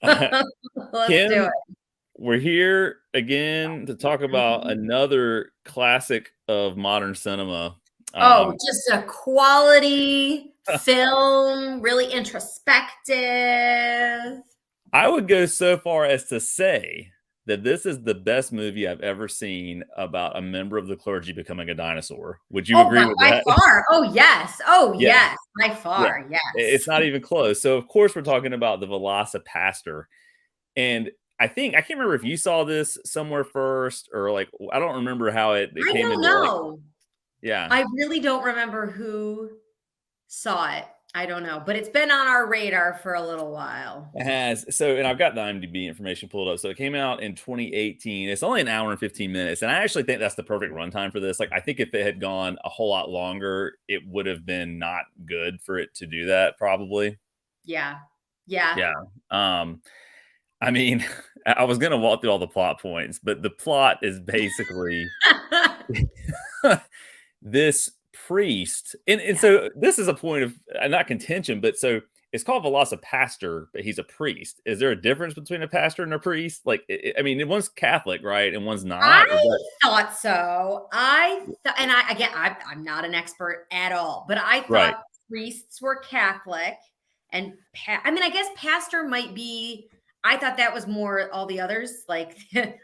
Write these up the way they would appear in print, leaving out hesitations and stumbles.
Let's do Kim, it. we're here again to talk about Mhm. another classic of modern cinema. Oh, Um, just a quality film, really introspective. I would go so far as to say that this is the best movie I've ever seen about a member of the clergy becoming a dinosaur. Would you Oh, agree with by that? far. Oh, yes. Oh, Yeah, yes. By yeah. far. It's Yes. not even close. So, of course, we're talking about the VelociPastor. And I can't remember if you saw this somewhere first or like, I don't remember how it I came don't into like, know. yeah. I really don't remember who saw it. I don't know, but it's been on our radar for a little while. It has. So, and I've got the IMDb information pulled up. So it came out in 2018. It's only an hour and 15 minutes. And I actually think that's the perfect runtime for this. Like, I think if it had gone a whole lot longer, it would have been not good for it to do that, probably. Yeah. Yeah. Yeah. Um, I mean, I was going to walk through all the plot points, but the plot is basically this priest. And Yeah. so this is a point of not contention, but so it's called VelociPastor, but he's a priest. Is there a difference between a pastor and a priest? Like, I mean, one's Catholic, right? And one's not. Is I that thought so. And I again, I'm not an expert at all, but I right? thought priests were Catholic, and I mean, I guess pastor might be. I thought that was more all the others, like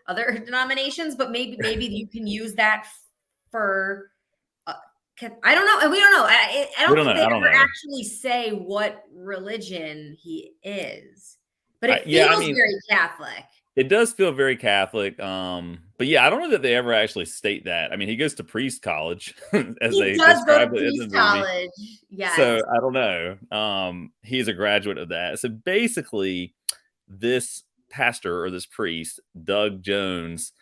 other denominations, but maybe you can use that for. Uh, I don't know. We don't know. I We don't don't know. think they I don't ever know. actually say what religion he is, but it Yeah, I feels mean, very Catholic. it does feel very Catholic. But yeah, I don't know that they ever actually state that. I mean, he goes to priest college, as He they does go to describe it in the priest movie. college. Yes. So I don't know. He's a graduate of that. So basically, this pastor or this priest, Doug Jones,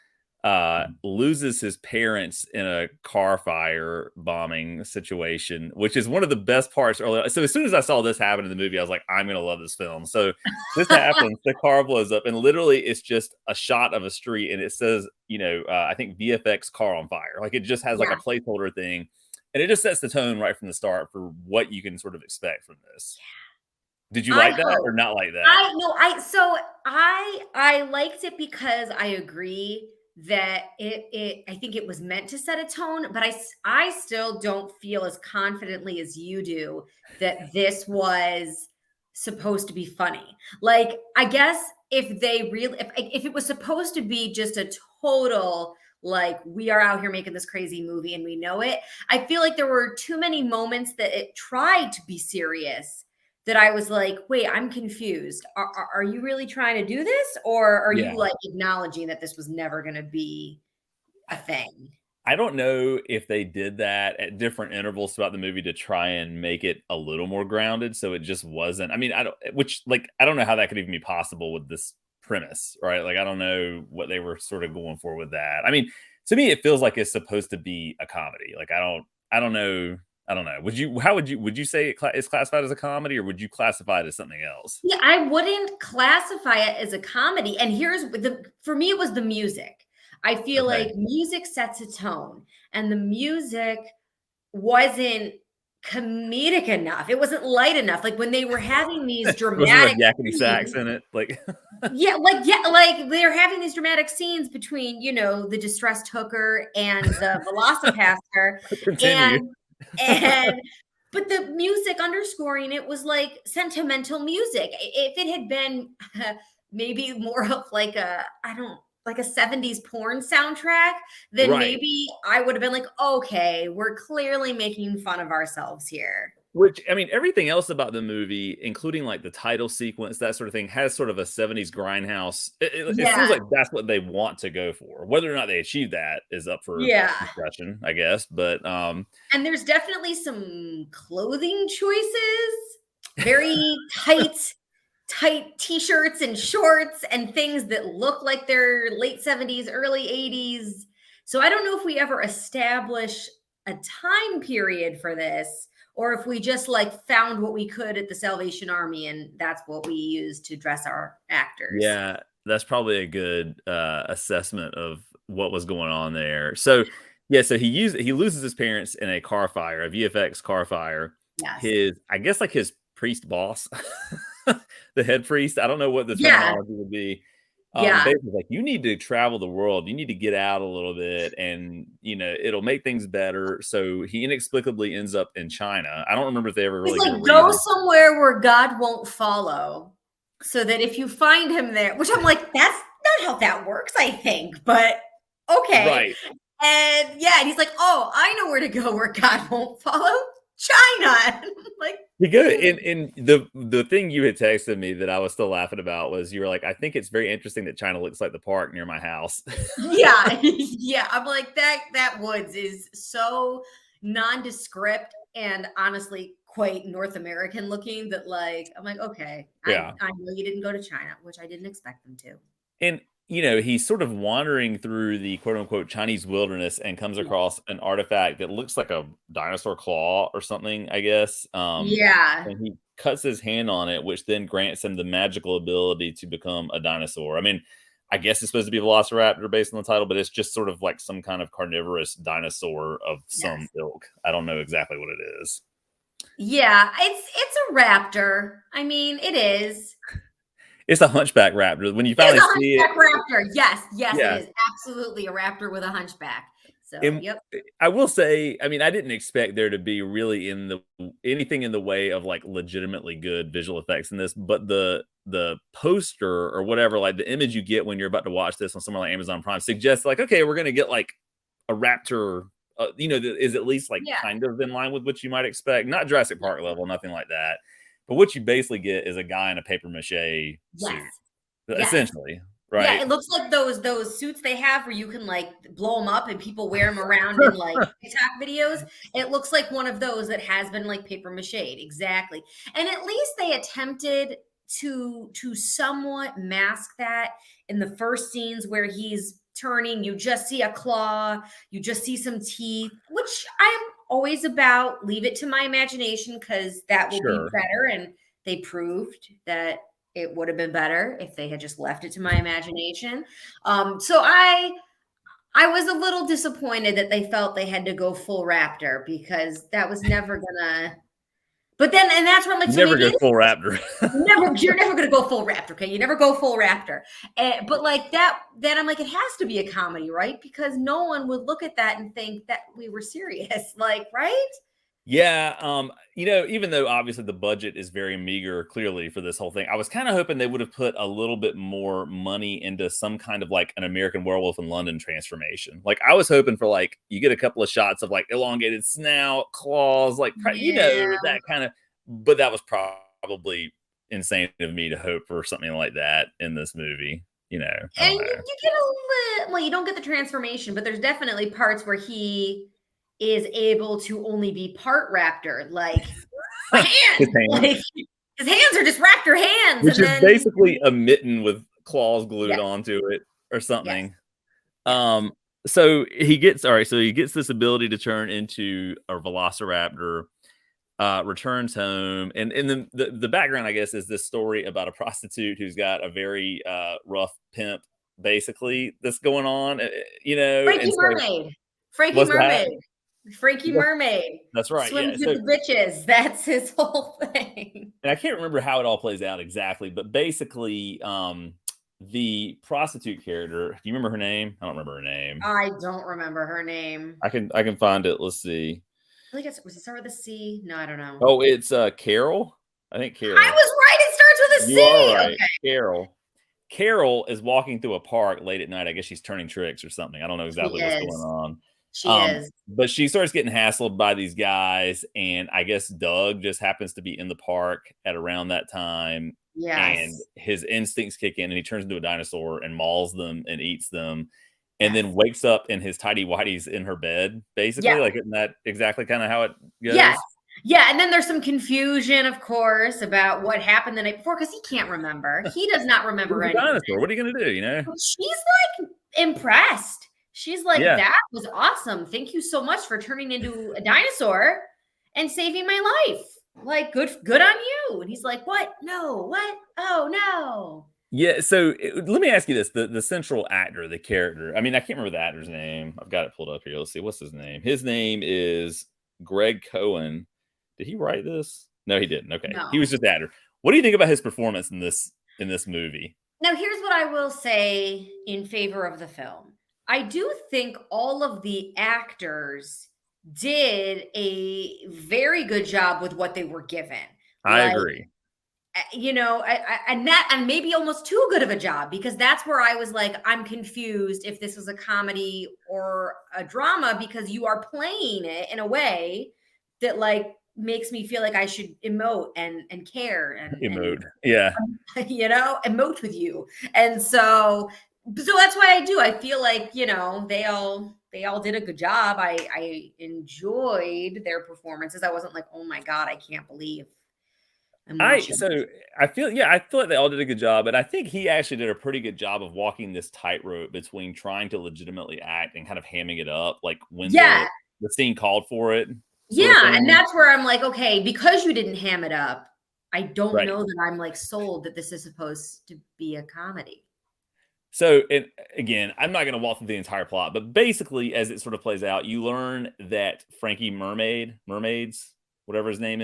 loses his parents in a car fire bombing situation, which is one of the best parts early. So as soon as I saw this happen in the movie, I was like, I'm gonna love this film. So this happens, the car blows up, and literally it's just a shot of a street, and it says, I think VFX car on fire. Like it just has like Yeah. a placeholder thing, and it just sets the tone right from the start for what you can sort of expect from this. Did you I like that or hope. not like that? I no, I so I liked it because I agree that I think it was meant to set a tone, but I still don't feel as confidently as you do that this was supposed to be funny. Like, I guess if they really if it was supposed to be just a total, like, we are out here making this crazy movie and we know it, I feel like there were too many moments that it tried to be serious, that I was like, wait, I'm confused. Are you really trying to do this? Or are you Yeah. like acknowledging that this was never going to be a thing? I don't know if they did that at different intervals throughout the movie to try and make it a little more grounded, so it just wasn't. I mean, I don't know how that could even be possible with this premise, right? Like I don't know what they were sort of going for with that. I mean, to me it feels like it's supposed to be a comedy. Like I don't know. I don't know. Would you say it's classified as a comedy, or would you classify it as something else? Yeah, I wouldn't classify it as a comedy. And for me, it was the music. I feel Okay. like music sets a tone, and the music wasn't comedic enough. It wasn't light enough. Like when they were having these Wasn't like dramatic yakety sax scenes. in it? Like Yeah, like they're having these dramatic scenes between, the distressed hooker and the VelociPastor, continue. and and but the music underscoring it was like sentimental music. If it had been maybe more of like a, I don't, like a 70s porn soundtrack, then Right. maybe I would have been like, okay, we're clearly making fun of ourselves here. Which, I mean, everything else about the movie, including like the title sequence, that sort of thing, has sort of a 70s grindhouse. It seems Yeah. like that's what they want to go for. Whether or not they achieve that is up for Yeah. discussion, I guess. But And there's definitely some clothing choices, very tight t-shirts and shorts and things that look like they're late 70s, early 80s. So I don't know if we ever establish a time period for this, or if we just like found what we could at the Salvation Army and that's what we used to dress our actors. yeah, that's probably a good assessment of what was going on there. So yeah, so he loses his parents in a car fire, a VFX car fire. Yes. His, I guess, like his priest boss the head priest. I don't know what the Yeah, terminology would be. yeah. Basically, like you need to travel the world. You need to get out a little bit, and it'll make things better. So he inexplicably ends up in China. I don't remember if they ever He's really give a like, go reason. somewhere where God won't follow, so that if you find him there, which I'm like, that's not how that works, I think, but okay. Right. And yeah, and he's like, oh, I know where to go where God won't follow. China. And I'm like, You go and the thing you had texted me that I was still laughing about was you were like, I think it's very interesting that China looks like the park near my house. yeah, yeah. I'm like, that woods is so nondescript and honestly quite North American looking that like I'm like, okay, I Yeah. I know you didn't go to China, which I didn't expect them to. And he's sort of wandering through the quote unquote Chinese wilderness and comes Yeah. across an artifact that looks like a dinosaur claw or something, I guess. Yeah. And he cuts his hand on it, which then grants him the magical ability to become a dinosaur. I mean, I guess it's supposed to be Velociraptor based on the title, but it's just sort of like some kind of carnivorous dinosaur of some Yes. ilk. I don't know exactly what it is. Yeah, it's a raptor. I mean, it is. It's a hunchback raptor. When you It is finally a see it, hunchback raptor. Yes, yes, it yeah. is. Absolutely a raptor with a hunchback. So, And yep. I will say, I mean, I didn't expect there to be really anything in the way of like legitimately good visual effects in this, but the poster or whatever, like the image you get when you're about to watch this on somewhere like Amazon Prime suggests like, okay, we're gonna get like a raptor, that is at least like Yeah. kind of in line with what you might expect. Not Jurassic Yeah. Park level, nothing like that. But what you basically get is a guy in a paper mache Yes. suit, Yes. essentially, Yeah, right? it looks like those suits they have where you can like blow them up and people wear them around in like TikTok videos. It looks like one of those that has been like paper mache, exactly. And at least they attempted to somewhat mask that in the first scenes where he's turning. You just see a claw, you just see some teeth, which I am always about. Leave it to my imagination because that will be Sure. better. And they proved that it would have been better if they had just left it to my imagination. So I was a little disappointed that they felt they had to go full Raptor because that was never gonna. But then, and that's where I'm like, You so never maybe go it is full raptor. never. You're never gonna go full Raptor, okay? You never go full Raptor. But like that, then I'm like, it has to be a comedy, right? Because no one would look at that and think that we were serious, like, right? Yeah, even though obviously the budget is very meager, clearly for this whole thing, I was kind of hoping they would have put a little bit more money into some kind of like an American Werewolf in London transformation. Like I was hoping for like you get a couple of shots of like elongated snout, claws, like Yeah. that kind of. But that was probably insane of me to hope for something like that in this movie. I And don't you, know. you get a little, well, you don't get the transformation, but there's definitely parts where he is able to only be part raptor, like a His hand. hands, Like his hands are just raptor hands. which And is then, basically a mitten with claws glued yes, onto it or yes, something. yes, So he gets all right. So he gets this ability to turn into a Velociraptor. Returns home, and in the background, I guess, is this story about a prostitute who's got a very rough pimp, basically, that's going on. Frankie And so Mermaid, Frankie what's that? Mermaid, Frankie Mermaid That's right. Yeah. swims with So the bitches. That's his whole thing. and I can't remember how it all plays out exactly, but basically, the prostitute character. Do you remember her name? I don't remember her name. I don't remember her name. I can find it. Let's see. I think it's was it start with a C? No, I don't know. Oh, it's Carol. I think I Carol. was right. It starts with a You are C. right, Okay, Carol. Carol is walking through a park late at night. I guess she's turning tricks or something. I don't know she exactly what's going is. on. She is. But she starts getting hassled by these guys, and I guess Doug just happens to be in the park at around that time, and Yes. his instincts kick in, and he turns into a dinosaur and mauls them and eats them, and Yes. then wakes up in his tidy whities in her bed, basically. Yeah. Like, isn't that exactly kind of how it Yes. goes? Yeah, and then there's some confusion, of course, about what happened the night before because he can't remember. He does not remember He's a anything. dinosaur. What are you gonna do? She's like impressed. She's like, Yeah. that was awesome. Thank you so much for turning into a dinosaur and saving my life. Like, good on you. And he's like, what? No, what? Oh no. Yeah, so let me ask you this: the central actor, the character. I mean, I can't remember the actor's name. I've got it pulled up here. Let's see, what's his name? His name is Greg Cohen. Did he write this? No, he didn't. Okay, he No. was just the actor. What do you think about his performance in this movie? Now, here's what I will say in favor of the film. I do think all of the actors did a very good job with what they were given. I Like, agree. and maybe almost too good of a job, because that's where I was like, I'm confused if this was a comedy or a drama, because you are playing it in a way that like makes me feel like I should emote and care and Emote. Yeah. emote with you. And so that's why I do. I feel like, they all did a good job. I enjoyed their performances. I wasn't like, oh my God, I can't believe I'm I watching so this. I feel like they all did a good job, but I think he actually did a pretty good job of walking this tightrope between trying to legitimately act and kind of hamming it up, like when Yeah. the scene called for it, sort of Yeah. And thing. that's where I'm like, okay, because you didn't ham it up, I don't Right. know that I'm like sold that this is supposed to be a comedy. So, and again, I'm not going to walk through the entire plot, but basically, as it sort of plays out, you learn that Frankie Mermaids, whatever his name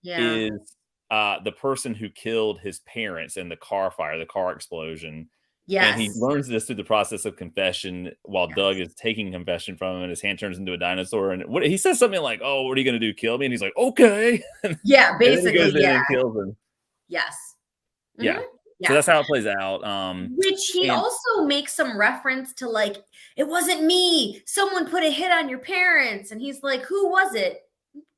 Yeah. is the person who killed his parents in the car fire, the car explosion. And he Yes. learns this through the process of confession while Doug Yes. is taking confession from him, and his hand turns into a dinosaur. And what he says something like, "Oh, what are you going to do? Kill me?" And he's like, "Okay." And Yeah. then he Basically. goes in Yeah. and kills him. Yes. Yeah. Mhm. So Yeah. that's how it plays out. Which he And also makes some reference to, like, "It wasn't me. Someone put a hit on your parents." And he's like, "Who was it?"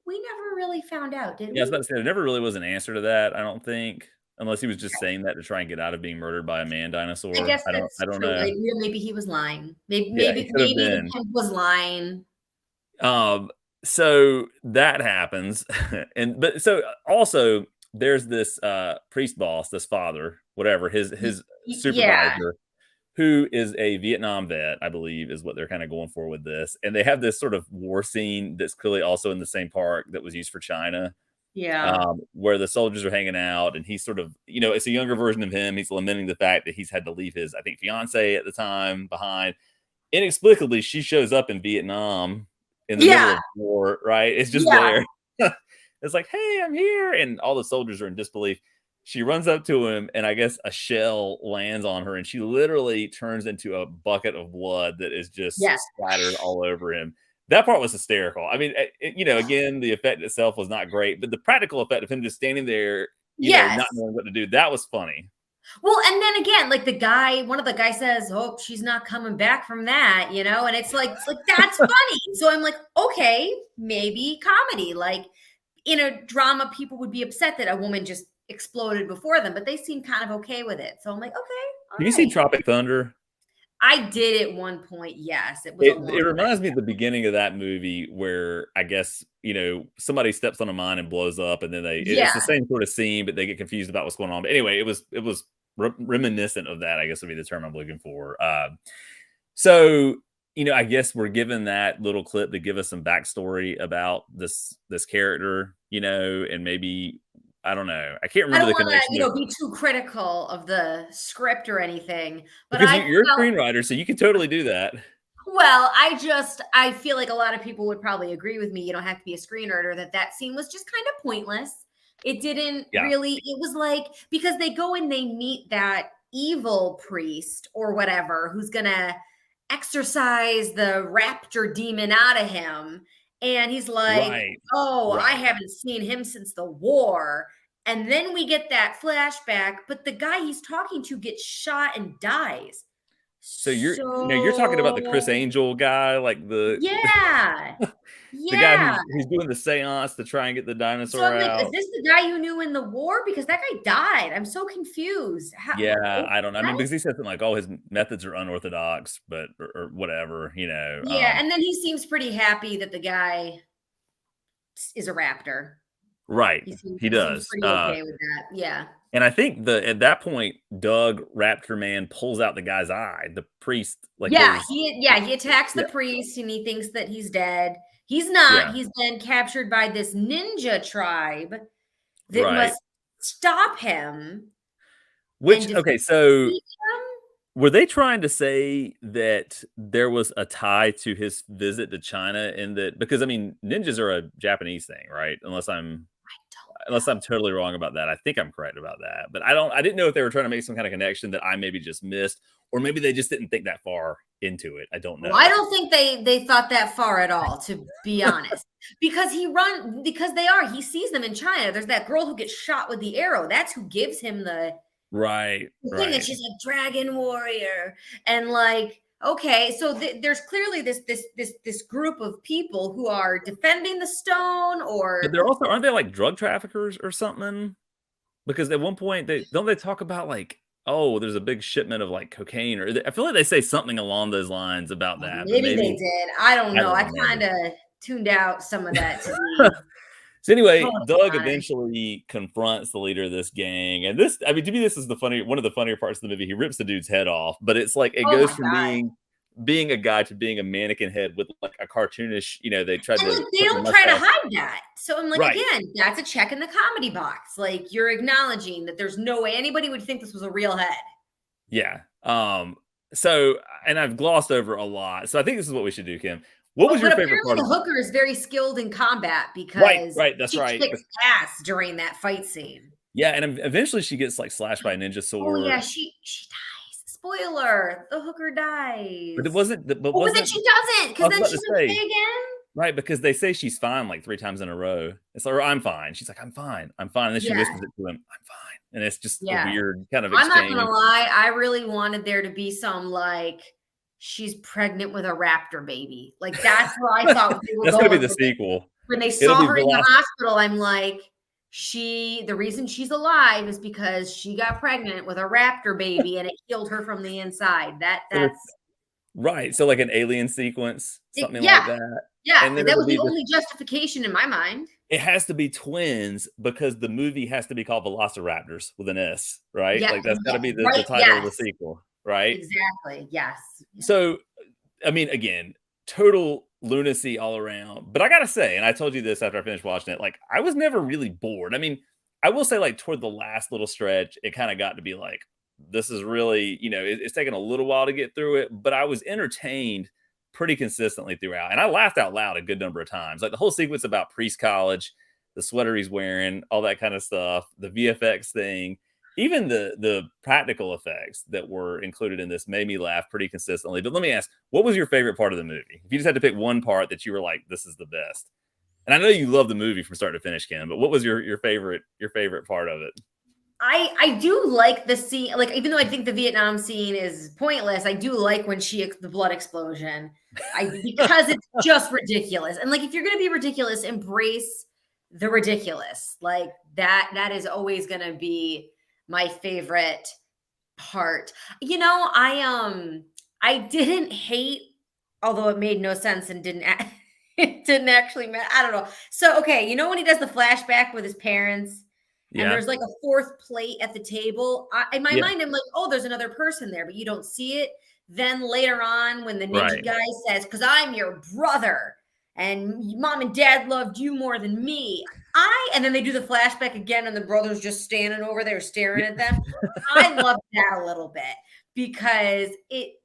We never really found out, did yeah, I was about we? to say there never really was an answer to that, I don't think, unless he was just saying that to try and get out of being murdered by a man I dinosaur. guess I that's don't true. know. Maybe he was lying. Maybe Yeah, maybe he could have maybe the been. pimp was lying. Um, so that happens, and but so also there's this priest boss, this father, whatever Y his y yeah. supervisor, who is a Vietnam vet, I believe, is what they're kind of going for with this, and they have this sort of war scene that's clearly also in the same park that was used for China. Yeah. Where the soldiers are hanging out, and he's sort of, it's a younger version of him. He's lamenting the fact that he's had to leave his, I think, fiance at the time behind. Inexplicably, she shows up in Vietnam in the middle Yeah. of war, right? It's just Yeah. there. It's like, hey, I'm here. And all the soldiers are in disbelief. She runs up to him, and I guess a shell lands on her, and she literally turns into a bucket of blood that is just Yes. splattered all over him. That part was hysterical. I mean, again, the effect itself was not great, but the practical effect of him just standing there, Yes. not knowing what to do, that was funny. Well, and then again, like one of the guys says, "Oh, she's not coming back from that," and it's like that's funny. So I'm like, okay, maybe comedy. Like in a drama, people would be upset that a woman just exploded before them, but they seem kind of okay with it. So I'm like, okay, all Have you seen right. Tropic Thunder? I did at one point. Yes, it was a It long reminds me time of the beginning of that movie where I guess, somebody steps on a mine and blows up, and then ago. it's the Yeah, same sort of scene, but they get confused about what's going on. But anyway, it was reminiscent of that, I guess would be the term I'm looking for. So, I guess we're given that little clip to give us some backstory about this character, and maybe I don't know. I can't I remember don't the want to, connection to be too critical of the script or anything, but because I you're a felt screenwriter, so you can totally do that. Well, I feel like a lot of people would probably agree with me. You don't have to be a screenwriter that scene was just kind of pointless. It didn't Yeah. really. It was like because they go and they meet that evil priest or whatever who's gonna exorcise the raptor demon out of him, and he's like, Right. "Oh, I Right. haven't seen him since the war." And then we get that flashback, but the guy he's talking to gets shot and dies. So you're talking about the Chris So Angel guy, like yeah. the guy Yeah. who's doing the seance to try and get the So dinosaur I'm like, is out. this the guy you knew in the war? Because that guy died. I'm so confused. Yeah, I don't know. I mean, What? because he said something like, "Oh, his methods are unorthodox," but or whatever, Yeah, and then he seems pretty happy that the guy is a raptor. right. He seems He he seems does. pretty okay with that. Yeah. And I think at that point, Doug Raptor Man pulls out the guy's eye, the priest, like his He attacks the yeah, priest and he thinks that he's dead. He's not. yeah, He's been captured by this ninja tribe that right. must stop him and Which defeat okay, so him. were they trying to say that there was a tie to his visit to China in that because I mean ninjas are a Japanese thing, right? Unless I'm unless I'm totally wrong about that. I think I'm correct about that, but I didn't know if they were trying to make some kind of connection that I maybe just missed, or maybe they just didn't think that far into it. I don't Well, I know. don't think they thought that far at all, to be honest. Because he sees them in China. There's that girl who gets shot with the arrow. That's who gives him Right, the thing, and right. she's like dragon warrior, and like, okay, so there's clearly this group of people who are defending the stone, But or they're also aren't they like drug traffickers or something? Because at one point they talk about like, oh, there's a big shipment of like cocaine, or I feel like they say something along those lines about that, but maybe they maybe did. I don't I know. don't I remember. kind of tuned out some of that, to be So anyway, totally Doug honest. eventually confronts the leader of this gang, and this, I mean, to me, this is one of the funnier parts of the movie. He rips the dude's head off, but it's like it Oh goes my from god. being a guy to being a mannequin head with like a cartoonish. They tried And to like, they put the don't try to mustache. hide that. So I'm like, Right. again, that's a check in the comedy box. Like, you're acknowledging that there's no way anybody would think this was a real head. Yeah. So, and I've glossed over a lot. So I think this is what we should do, Kim. What Oh, was but your favorite apparently part the of the hooker is very skilled in combat, Right, because right, that's she right. kicks ass during that fight scene. Yeah, and eventually she gets like slashed by a ninja Oh yeah, sword. she dies. Spoiler: the hooker But it dies. wasn't but Oh, but then wasn't she doesn't, I because was then about to she's say, okay again. right, because they say she's fine like 3 times in a row. It's like, or I'm fine. She's like, I'm fine. And then she Yeah, whispers it to him, I'm fine. And it's just a yeah. weird kind of I'm not gonna exchange. lie, I really wanted there to be some, like, she's pregnant with a raptor baby. Like, that's where I thought they were That's gonna be going the with it. sequel. When they It'll saw be her in the Veloc hospital, I'm like, the reason she's alive is because she got pregnant with a raptor baby and it killed her from the inside. so That's right, so like an alien sequence, it, something like yeah, that. yeah. And then That it'll was the be this only justification in my mind. it has to be twins because the movie has to be called Velociraptors with an S, right? Yeah, Like, that's yeah, gotta be the right, title of yes, the sequel, right? exactly, yes. Yeah. So, I mean, again, total lunacy all around, but I gotta say, and I told you this after I finished watching it, like, I was never really bored. I mean, I will say, like, toward the last little stretch, it kinda got to be like, this is really it's taking a little while to get through it, but I was entertained pretty consistently throughout, and I laughed out loud a good number of times. Like, the whole sequence about Priest College, the sweater he's wearing, all that kinda stuff, the VFX thing, even the practical effects that were included in this made me laugh pretty consistently. But let me ask, what was your favorite part of the movie? If you just had to pick one part that you were like, this is the best. And I know you love the movie from start to finish, Ken, but what was your favorite part of it? I do like the scene, like, even though I think the Vietnam scene is pointless, I do like when the blood explosion. Because it's just ridiculous. And like, if you're gonna be ridiculous, embrace the ridiculous. Like, that is always gonna be my favorite part. I didn't hate, although it made no sense and it didn't actually matter. I don't know. So okay, when he does the flashback with his parents, and Yeah. there's like a fourth plate at the table. In my Yeah. mind, I'm like, oh, there's another person there, but you don't see it. Then later on, when the ninja Right. guy says, because I'm your brother and mom and dad loved you more than me. And then they do the flashback again, and the brother's just standing over there staring at them. I loved that a little bit, because it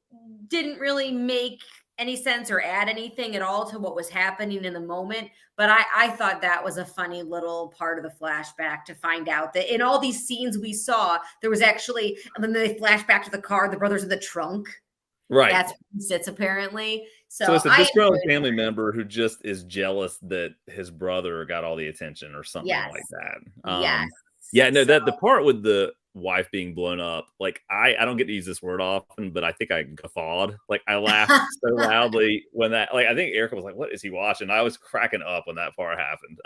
didn't really make any sense or add anything at all to what was happening in the moment. But I thought that was a funny little part of the flashback, to find out that in all these scenes we saw, there was actually, and then they flash back to the car, the brother's in the trunk. Right. That's where he sits, apparently. So So it's a I disgruntled enjoyed family that. member who just is jealous that his brother got all the attention or something like Yes. that. Yes. Yeah, no, So that the part with the wife being blown up, like I don't get to use this word often, but I think I guffawed. Like, I laughed so loudly when that, like, I think Erica was like, "What is he watching?" I was cracking up when that part happened.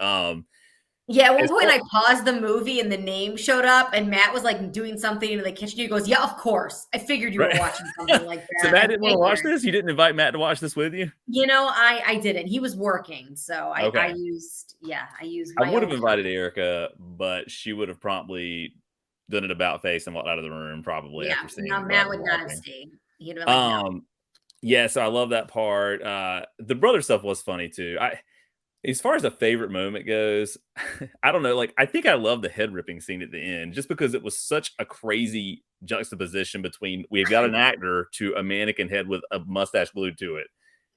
yeah, at one As point far I paused the movie and the name showed up, and Matt was like doing something in the kitchen. He goes, "Yeah, of course. I figured you were right. watching something like So that. Matt I didn't want to watch figured." this? You didn't invite Matt to watch this with you? I didn't. He was working, so I Okay. used, yeah, I used I my would have own invited time. Erica, but she would have promptly done an about face and walked out of the room probably Yeah, after no, seeing what I Matt was would not have watching. stayed. He'd have been like, "No." Um, yeah, so I love that part. The brother stuff was funny too. As far as a favorite moment goes, I don't know. Like, I think I love the head ripping scene at the end just because it was such a crazy juxtaposition between we've got an actor to a mannequin head with a mustache glued to it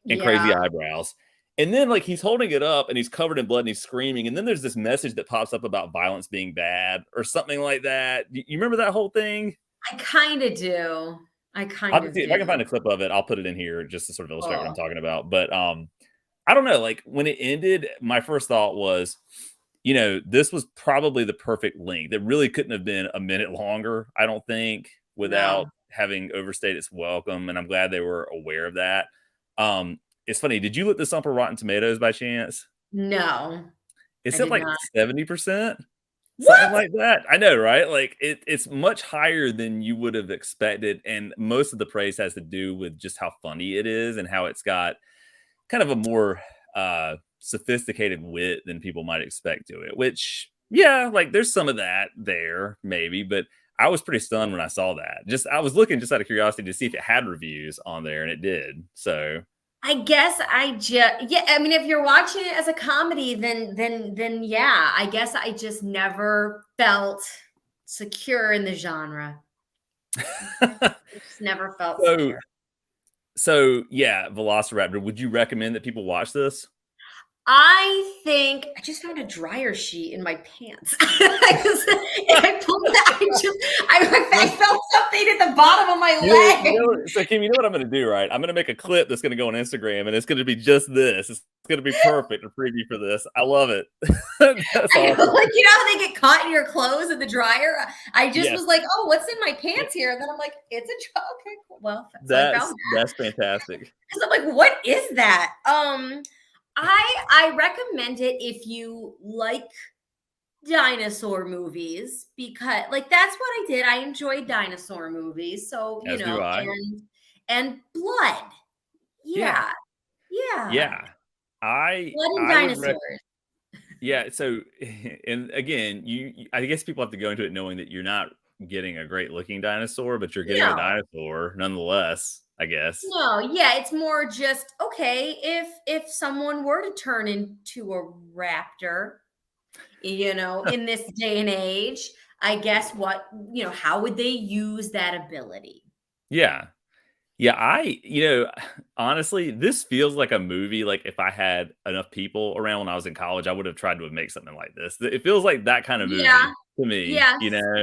and crazy Yeah. eyebrows. And then like he's holding it up and he's covered in blood and he's screaming. And then there's this message that pops up about violence being bad or something like that. You remember that whole thing? I kind of do. I I'll kind just of see if I can find do. a clip of it. I'll put it in here just to sort of illustrate what I'm Cool. talking about. But I don't know. Like when it ended, my first thought was, this was probably the perfect length. It really couldn't have been a minute longer, I don't think, without No. having overstayed its welcome. And I'm glad they were aware of that. It's funny. Did you look this up on Rotten Tomatoes by chance? No, I It's at did like not. 70%, something What? like that. I know, right? Like it's much higher than you would have expected. And most of the praise has to do with just how funny it is and how it's got kind of a more sophisticated wit than people might expect to it, which, yeah, like there's some of that there, maybe, but I was pretty stunned when I saw that. Just I was looking just out of curiosity to see if it had reviews on there, and it did. So I guess I just yeah, I mean if you're watching it as a comedy then yeah, I guess I just never felt secure in the genre. I just never felt so secure. so yeah, Velociraptor, would you recommend that people watch this? I think I just found a dryer sheet in my pants. I pulled that. I felt something at the bottom of my leg. So Kim, you know what I'm going to do, right? I'm going to make a clip that's going to go on Instagram, and it's going to be just this. It's going to be perfect, a preview for this. I love it. That's I know, awesome. like how they get caught in your clothes in the dryer. I just Yes, was like, "Oh, what's in my pants here?" And then I'm like, "It's a okay, cool. Well." So I found that that's fantastic. because I'm like, "What is that?" I recommend it if you like dinosaur movies because like that's what I did. I enjoyed dinosaur movies. So, As do I. and blood. Yeah, Yeah. Yeah. yeah. I Blood and I would rec dinosaurs. Yeah, so and again, I guess people have to go into it knowing that you're not getting a great looking dinosaur, but you're getting a No. dinosaur nonetheless, I guess. No, yeah, it's more just okay, if someone were to turn into a raptor, in this day and age, I guess how would they use that ability? Yeah. Yeah, honestly, this feels like a movie. Like if I had enough people around when I was in college, I would have tried to make something like this. It feels like that kind of Yeah. movie to me, Yes.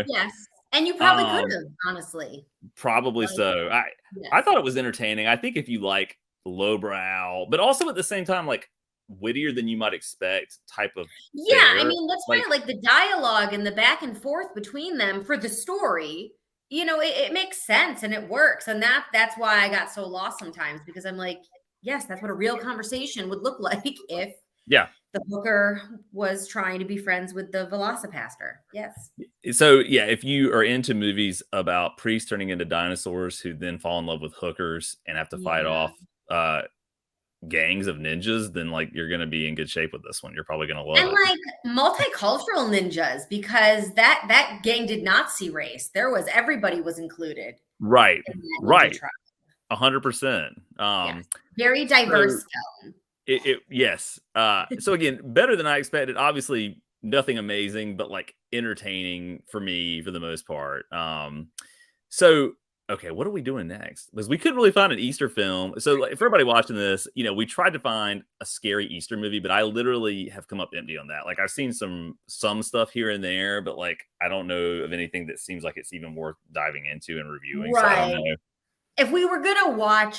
Yes. And you probably could Um, have, honestly. probably Like, so. I yes. thought it was entertaining. I think if you like lowbrow, but also at the same time, like wittier than you might expect type of Yeah, I fare, mean, that's like why, like, the dialogue and the back and forth between them for the story, it makes sense and it works, and that's why I got so lost sometimes because I'm like, "Yes, that's what a real conversation would look like if yeah. the hooker was trying to be friends with the VelociPastor." Yes. So yeah, if you are into movies about priests turning into dinosaurs who then fall in love with hookers and have to fight Yeah. off uh gangs of ninjas, then like you're gonna be in good shape with this one. You're probably gonna love And, it. like, multicultural ninjas because that gang did not see race. Everybody was included Right, in that ninja right, tribe. 100%. Yes. Very diverse So film. yes. So again, better than I expected. Obviously, nothing amazing, but like entertaining for me for the most part. So okay, what are we doing next? Because we couldn't really find an Easter film. So like, for everybody watching this, we tried to find a scary Easter movie, but I literally have come up empty on that. Like I've seen some stuff here and there, but like I don't know of anything that seems like it's even worth diving into and reviewing. So I don't Right. know. If we were gonna watch,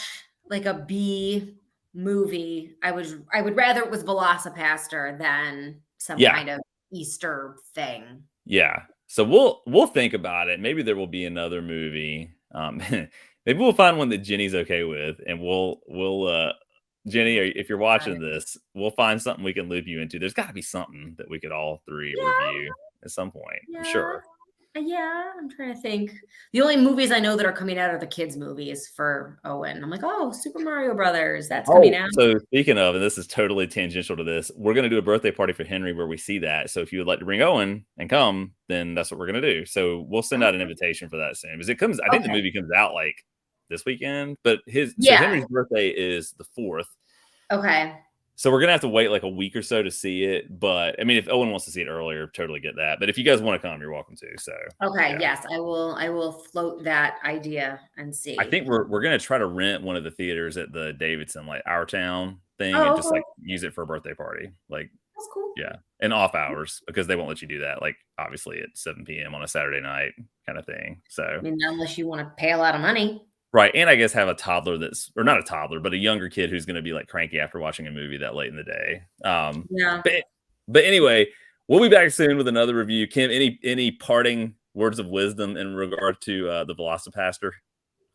like, a B movie, I would rather it was VelociPastor than some Yeah, kind of Easter thing. yeah. So we'll think about it. Maybe there will be another movie. Maybe we'll find one that Jenny's okay with, and we'll Jenny, if you're Got watching it. this, we'll find something we can loop you into. There's got to be something that we could all three Yeah, review at some point. I'm yeah. sure. Yeah, I'm trying to think. The only movies I know that are coming out are the kids' movies for Owen. I'm like, "Oh, Super Mario Brothers, that's coming Oh, out." so speaking of, and this is totally tangential to this, we're going to do a birthday party for Henry where we see that. So if you would like to bring Owen and come, then that's what we're going to do. So we'll send out an Okay. invitation for that soon because it comes. I think the Okay. movie comes out like this weekend, but Yeah. Henry's birthday is the 4th. Okay. So we're gonna have to wait like a week or so to see it. But I mean, if Owen wants to see it earlier, totally get that. But if you guys want to come, you're welcome to. So Okay, yeah. yes, I will float that idea and I see. think we're gonna try to rent one of the theaters at the Davidson, like our town. thing and Oh, just like okay. use it for a birthday party. Like, That's cool. yeah, and off hours because they won't let you do that. Like, obviously at 7 p.m. on a Saturday night kind of thing. I So, mean, unless you wanna pay a lot of money. right. And I guess have a toddler that's, or not a toddler, but a younger kid who's going to be like cranky after watching a movie that late in the day. Yeah. But, but anyway, we'll be back soon with another review. Kim, any parting words of wisdom in regard to the VelociPastor?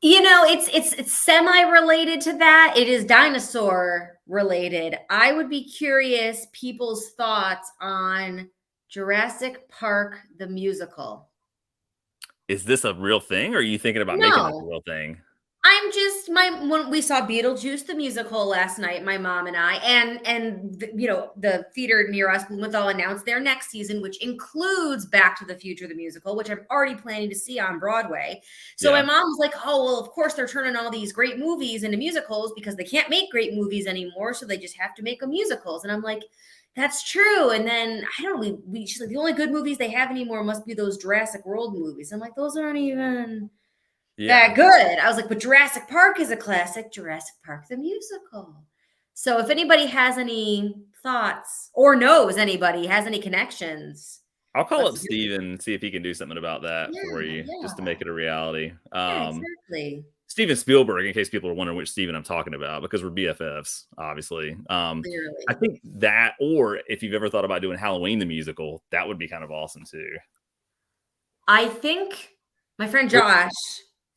You know, it's semi-related to that. It is dinosaur related. I would be curious people's thoughts on Jurassic Park the musical. Is this a real thing, or are you thinking about making this a No. real thing? I'm just my when we saw Beetlejuice the musical last night, my mom and I, you know, the theater near us, Blumenthal, announced their next season, which includes Back to the Future the musical, which I'm already planning to see on Broadway. So my Yeah. mom was like, "Oh well, of course they're turning all these great movies into musicals because they can't make great movies anymore, so they just have to make them musicals." And I'm like, "That's true." And then I don't know, she's like, "The only good movies they have anymore must be those Jurassic World movies." I'm like, "Those aren't even." Yeah. That good. I was like, but Jurassic Park is a classic, Jurassic Park the musical. So if anybody has any thoughts or knows anybody has any connections, I'll call let's up do it. Steven and see if he can do something about that Yeah, for you, just to yeah. make it a reality. Yeah, exactly. Steven Spielberg, in case people are wondering which Steven I'm talking about, because we're BFFs, obviously. I Clearly. think that, or if you've ever thought about doing Halloween the musical, that would be kind of awesome too. I think my friend But- Josh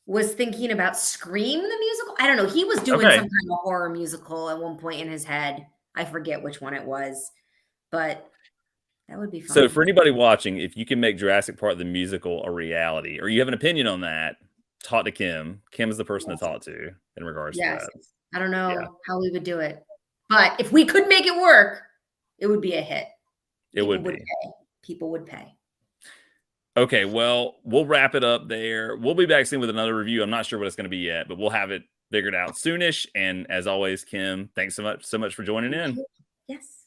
was thinking about Scream the musical. I don't know. He was doing some Okay, kind of horror musical at one point in his head. I forget which one it was, but that would be so fun. for anybody watching, if you can make Jurassic Park the musical a reality, or you have an opinion on that, talk to Kim. Kim is the person to Yes. talk to in regards to Yes. that. I don't Yeah, know how we would do it, but if we could make it work, it would be a hit. it People would would be. pay. People would pay. Okay, well, we'll wrap it up there. We'll be back soon with another review. I'm not sure what it's going to be yet, but we'll have it figured out soonish. And as always, Kim, thanks so much for joining Thank in. you. Yes.